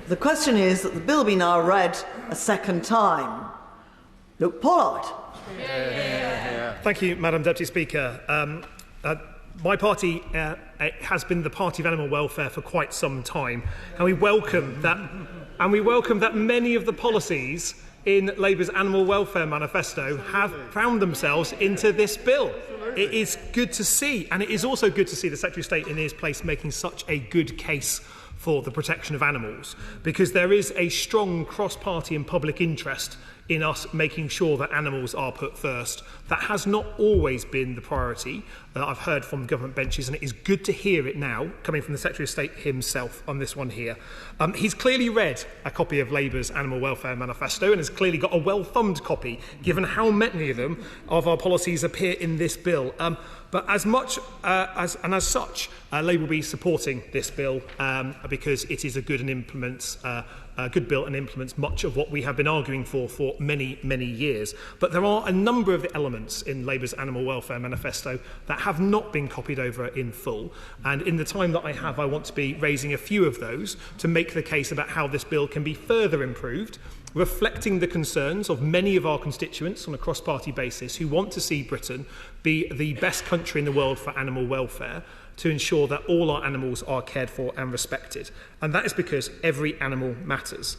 The question is that the bill be now read a second time. Luke Pollard. Thank you, Madam Deputy Speaker. My party has been the party of animal welfare for quite some time, and we welcome that many of the policies in Labour's Animal Welfare Manifesto have found themselves into this bill. It is good to see, and it is also good to see the Secretary of State in his place making such a good case for the protection of animals, because there is a strong cross-party and public interest in us making sure that animals are put first. That has not always been the priority that I've heard from government benches, and it is good to hear it now, coming from the Secretary of State himself on this one here. He's clearly read a copy of Labour's Animal Welfare Manifesto and has clearly got a well-thumbed copy, given how many of them of our policies appear in this bill. But as such, Labour will be supporting this bill because it is a good bill and implements much of what we have been arguing for many, many years. But there are a number of the elements in Labour's Animal Welfare Manifesto that have not been copied over in full. And in the time that I have, I want to be raising a few of those to make the case about how this bill can be further improved, reflecting the concerns of many of our constituents on a cross-party basis who want to see Britain be the best country in the world for animal welfare, to ensure that all our animals are cared for and respected. And that is because every animal matters.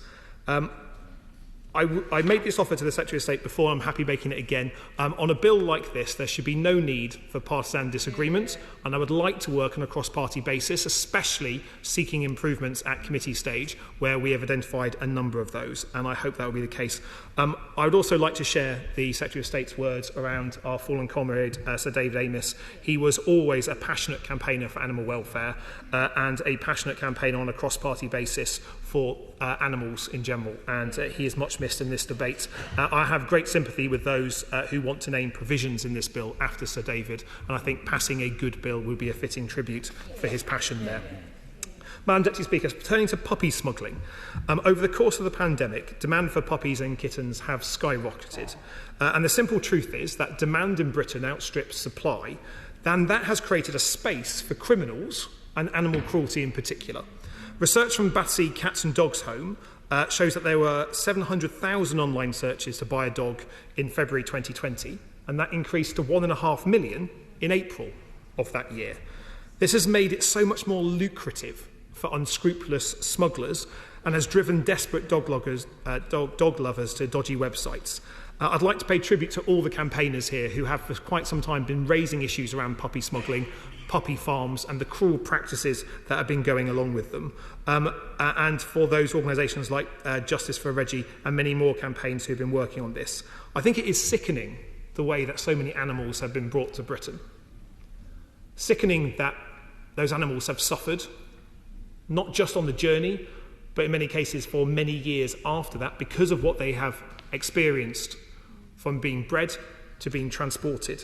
I made this offer to the Secretary of State before, I'm happy making it again. On a bill like this, there should be no need for partisan disagreement, and I would like to work on a cross-party basis, especially seeking improvements at committee stage, where we have identified a number of those, and I hope that will be the case. I would also like to share the Secretary of State's words around our fallen comrade, Sir David Amess. He was always a passionate campaigner for animal welfare and a passionate campaigner on a cross-party basis for animals in general, and he is much missed in this debate. I have great sympathy with those who want to name provisions in this bill after Sir David, and I think passing a good bill would be a fitting tribute for his passion there. Madam Deputy Speaker, turning to puppy smuggling. Over the course of the pandemic, demand for puppies and kittens have skyrocketed. And the simple truth is that demand in Britain outstrips supply, and that has created a space for criminals and animal cruelty in particular. Research from Battersea Cats and Dogs Home shows that there were 700,000 online searches to buy a dog in February 2020, and that increased to 1.5 million in April of that year. This has made it so much more lucrative for unscrupulous smugglers and has driven desperate dog lovers to dodgy websites. I'd like to pay tribute to all the campaigners here who have for quite some time been raising issues around puppy smuggling, puppy farms and the cruel practices that have been going along with them. And for those organisations like Justice for Reggie and many more campaigns who have been working on this. I think it is sickening the way that so many animals have been brought to Britain. Sickening that those animals have suffered, not just on the journey, but in many cases for many years after that, because of what they have experienced from being bred to being transported.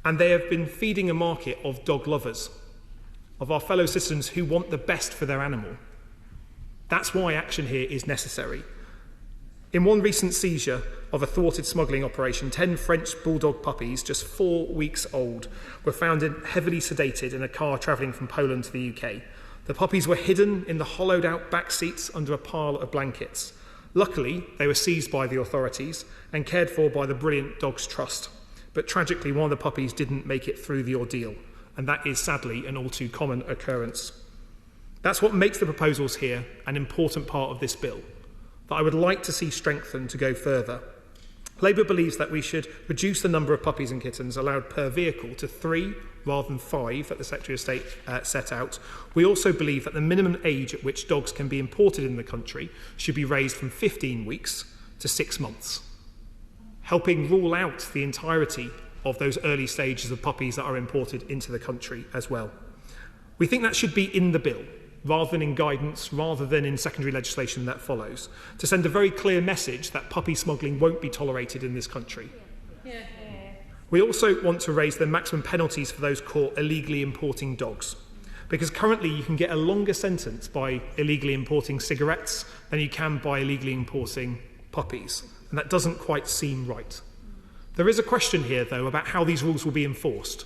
And they have been feeding a market of dog lovers, of our fellow citizens who want the best for their animal. That's why action here is necessary. In one recent seizure of a thwarted smuggling operation, 10 French bulldog puppies, just 4 weeks old, were found heavily sedated in a car travelling from Poland to the UK. The puppies were hidden in the hollowed-out back seats under a pile of blankets. Luckily, they were seized by the authorities and cared for by the Brilliant Dogs Trust. But tragically, one of the puppies didn't make it through the ordeal, and that is sadly an all too common occurrence. That's what makes the proposals here an important part of this bill, that I would like to see strengthened to go further. Labour believes that we should reduce the number of puppies and kittens allowed per vehicle to 3 rather than 5 that the Secretary of State set out. We also believe that the minimum age at which dogs can be imported in the country should be raised from 15 weeks to 6 months, helping rule out the entirety of those early stages of puppies that are imported into the country as well. We think that should be in the bill, rather than in guidance, rather than in secondary legislation that follows, to send a very clear message that puppy smuggling won't be tolerated in this country. We also want to raise the maximum penalties for those caught illegally importing dogs, because currently you can get a longer sentence by illegally importing cigarettes than you can by illegally importing puppies, and that doesn't quite seem right. There is a question here, though, about how these rules will be enforced.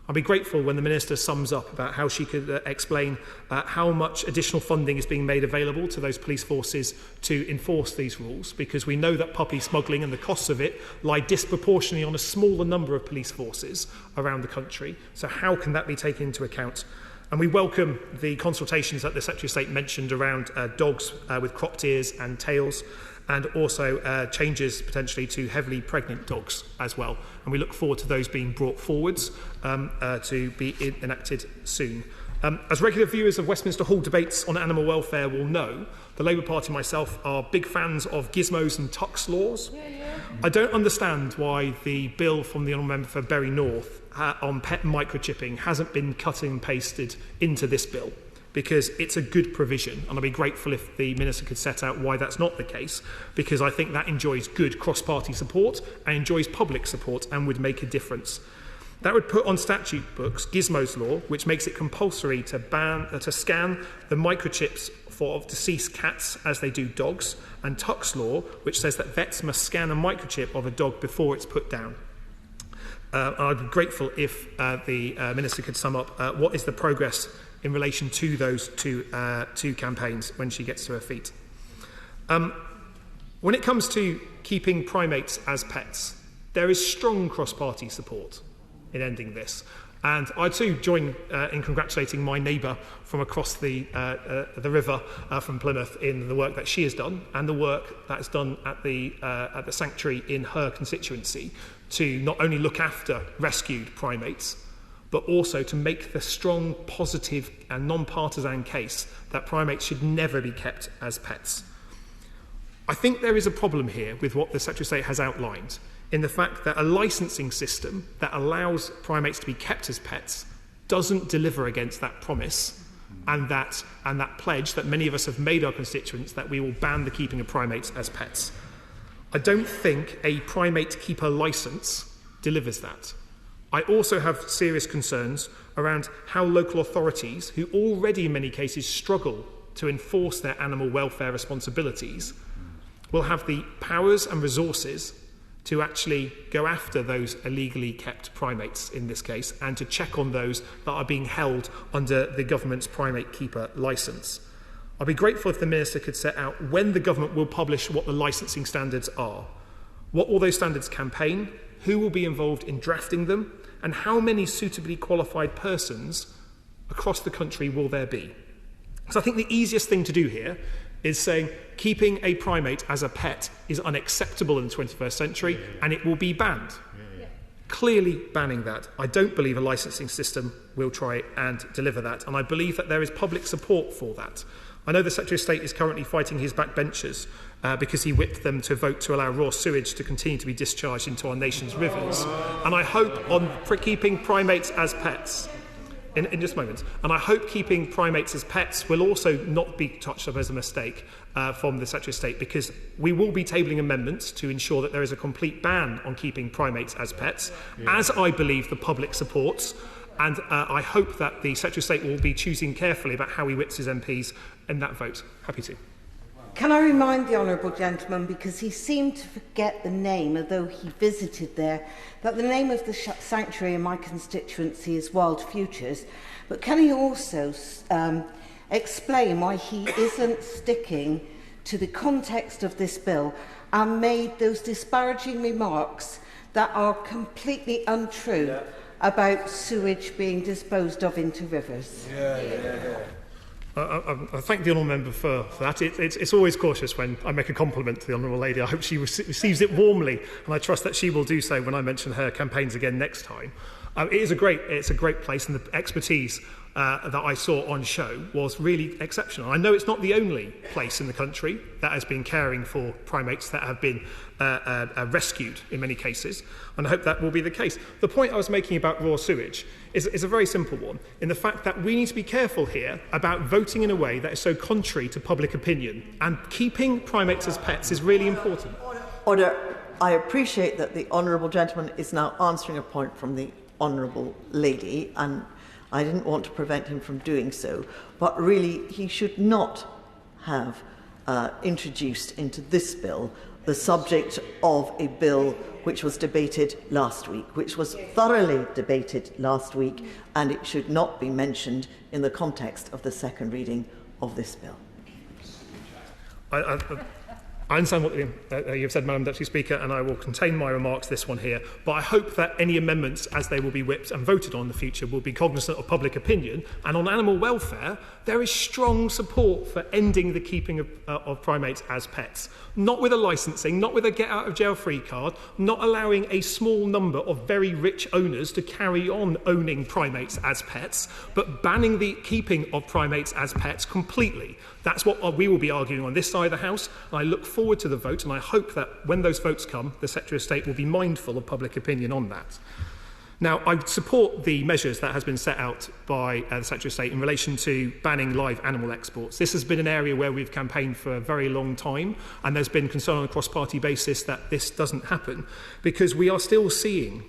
I'll be grateful when the Minister sums up about how she could explain how much additional funding is being made available to those police forces to enforce these rules, because we know that puppy smuggling and the costs of it lie disproportionately on a smaller number of police forces around the country. So how can that be taken into account? And we welcome the consultations that the Secretary of State mentioned around dogs with cropped ears and tails, and also changes potentially to heavily pregnant dogs as well. And we look forward to those being brought forwards to be enacted soon. As regular viewers of Westminster Hall debates on animal welfare will know, the Labour Party and myself are big fans of gizmos and tucks laws. I don't understand why the bill from the Honourable Member for Bury North on pet microchipping hasn't been cut and pasted into this bill, because it's a good provision, and I'd be grateful if the Minister could set out why that's not the case, because I think that enjoys good cross-party support and enjoys public support and would make a difference. That would put on statute books Gizmos law, which makes it compulsory to scan the microchips for deceased cats as they do dogs, and Tuck's law, which says that vets must scan a microchip of a dog before it's put down. I'd be grateful if the Minister could sum up what is the progress in relation to those two campaigns when she gets to her feet. When it comes to keeping primates as pets, there is strong cross-party support in ending this. And I too join in congratulating my neighbour from across the river from Plymouth in the work that she has done, and the work that is done at the sanctuary in her constituency to not only look after rescued primates, but also to make the strong, positive and non-partisan case that primates should never be kept as pets. I think there is a problem here with what the Secretary of State has outlined, in the fact that a licensing system that allows primates to be kept as pets doesn't deliver against that promise and that pledge that many of us have made our constituents that we will ban the keeping of primates as pets. I don't think a primate keeper licence delivers that. I also have serious concerns around how local authorities, who already in many cases struggle to enforce their animal welfare responsibilities, will have the powers and resources to actually go after those illegally kept primates in this case, and to check on those that are being held under the government's primate keeper licence. I'd be grateful if the Minister could set out when the government will publish what the licensing standards are. What will those standards campaign? Who will be involved in drafting them? And how many suitably qualified persons across the country will there be? So I think the easiest thing to do here is saying keeping a primate as a pet is unacceptable in the 21st century and it will be banned. Clearly banning that. I don't believe a licensing system will try and deliver that, and I believe that there is public support for that. I know the Secretary of State is currently fighting his backbenchers because he whipped them to vote to allow raw sewage to continue to be discharged into our nation's rivers. And I hope for keeping primates as pets, in just a moment, and I hope keeping primates as pets will also not be touched up as a mistake from the Secretary of State, because we will be tabling amendments to ensure that there is a complete ban on keeping primates as pets, as I believe the public supports. And I hope that the Secretary of State will be choosing carefully about how he whips his MPs in that vote. Happy to. Can I remind the honourable gentleman, because he seemed to forget the name, although he visited there, that the name of the sanctuary in my constituency is Wild Futures, but can he also explain why he isn't sticking to the context of this bill and made those disparaging remarks that are completely untrue about sewage being disposed of into rivers? I thank the Honourable Member for that. It's always cautious when I make a compliment to the Honourable Lady. I hope she receives it warmly, and I trust that she will do so when I mention her campaigns again next time. It's a great place, and the expertise that I saw on show was really exceptional. I know it's not the only place in the country that has been caring for primates that have been rescued in many cases, and I hope that will be the case. The point I was making about raw sewage is a very simple one, in the fact that we need to be careful here about voting in a way that is so contrary to public opinion, and keeping primates as pets is really important. Order. I appreciate that the Honourable Gentleman is now answering a point from the Honourable Lady, and I didn't want to prevent him from doing so, but really he should not have introduced into this bill the subject of a bill which was debated last week, which was thoroughly debated last week, and it should not be mentioned in the context of the second reading of this bill. I understand what you've said, Madam Deputy Speaker, and I will contain my remarks this one here. But I hope that any amendments, as they will be whipped and voted on in the future, will be cognizant of public opinion. And on animal welfare, there is strong support for ending the keeping of primates as pets. Not with a licensing, not with a get-out-of-jail-free card, not allowing a small number of very rich owners to carry on owning primates as pets, but banning the keeping of primates as pets completely. That's what we will be arguing on this side of the House. And I look forward to the vote, and I hope that when those votes come, the Secretary of State will be mindful of public opinion on that. Now, I support the measures that has been set out by the Secretary of State in relation to banning live animal exports. This has been an area where we've campaigned for a very long time, and there's been concern on a cross-party basis that this doesn't happen, because we are still seeing,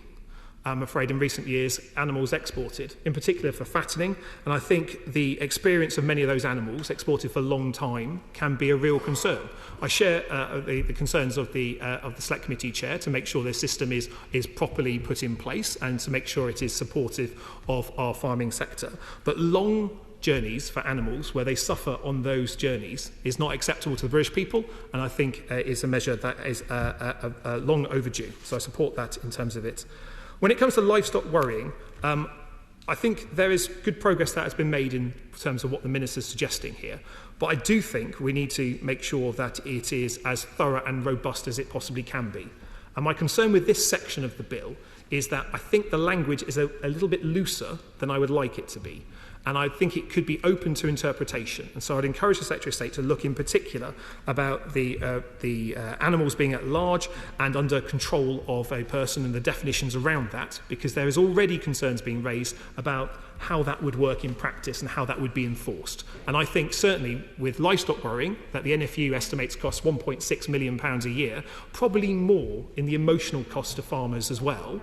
I'm afraid, in recent years, animals exported, in particular for fattening. And I think the experience of many of those animals exported for a long time can be a real concern. I share the concerns of the Select Committee Chair to make sure this system is properly put in place and to make sure it is supportive of our farming sector. But long journeys for animals where they suffer on those journeys is not acceptable to the British people, and I think is a measure that is long overdue. So I support that in terms of it. When it comes to livestock worrying, I think there is good progress that has been made in terms of what the Minister is suggesting here. But I do think we need to make sure that it is as thorough and robust as it possibly can be. And my concern with this section of the bill is that I think the language is a little bit looser than I would like it to be. And I think it could be open to interpretation. And so I'd encourage the Secretary of State to look in particular about the animals being at large and under control of a person and the definitions around that, because there is already concerns being raised about how that would work in practice and how that would be enforced. And I think certainly with livestock worrying, that the NFU estimates cost £1.6 million a year, probably more in the emotional cost to farmers as well,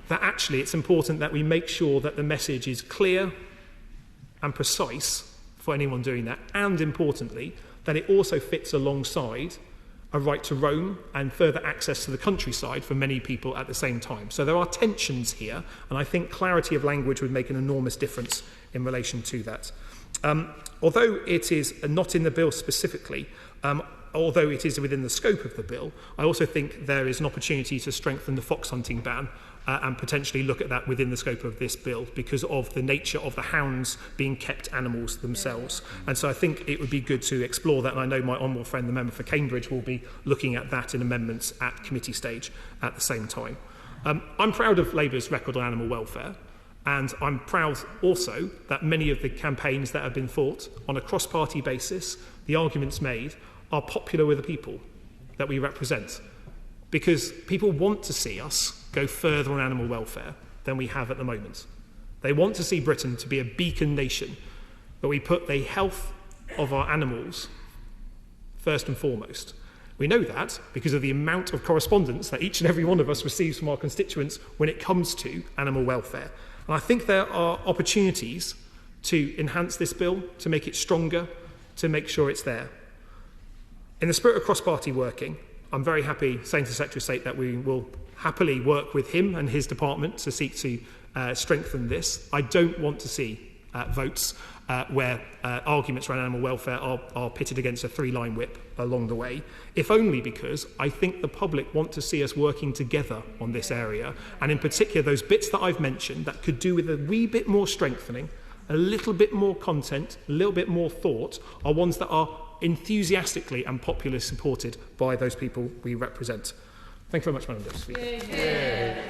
that actually it's important that we make sure that the message is clear and precise for anyone doing that, and importantly, that it also fits alongside a right to roam and further access to the countryside for many people at the same time. So there are tensions here, and I think clarity of language would make an enormous difference in relation to that. Although it is not in the bill specifically, although it is within the scope of the bill, I also think there is an opportunity to strengthen the fox hunting ban and potentially look at that within the scope of this bill because of the nature of the hounds being kept animals themselves. And so I think it would be good to explore that, and I know my honourable friend, the member for Cambridge, will be looking at that in amendments at committee stage at the same time. I'm proud of Labour's record on animal welfare, and I'm proud also that many of the campaigns that have been fought on a cross-party basis, the arguments made, are popular with the people that we represent, because people want to see us go further on animal welfare than we have at the moment. They want to see Britain to be a beacon nation, but we put the health of our animals first and foremost. We know that because of the amount of correspondence that each and every one of us receives from our constituents when it comes to animal welfare. And I think there are opportunities to enhance this bill, to make it stronger, to make sure it's there. In the spirit of cross-party working, I'm very happy saying to the Secretary of State that we will happily work with him and his department to seek to strengthen this. I don't want to see votes where arguments around animal welfare are pitted against a three-line whip along the way, if only because I think the public want to see us working together on this area, and in particular those bits that I've mentioned that could do with a wee bit more strengthening, a little bit more content, a little bit more thought, are ones that are enthusiastically and popularly supported by those people we represent. Thank you very much, Madam Deputy Speaker.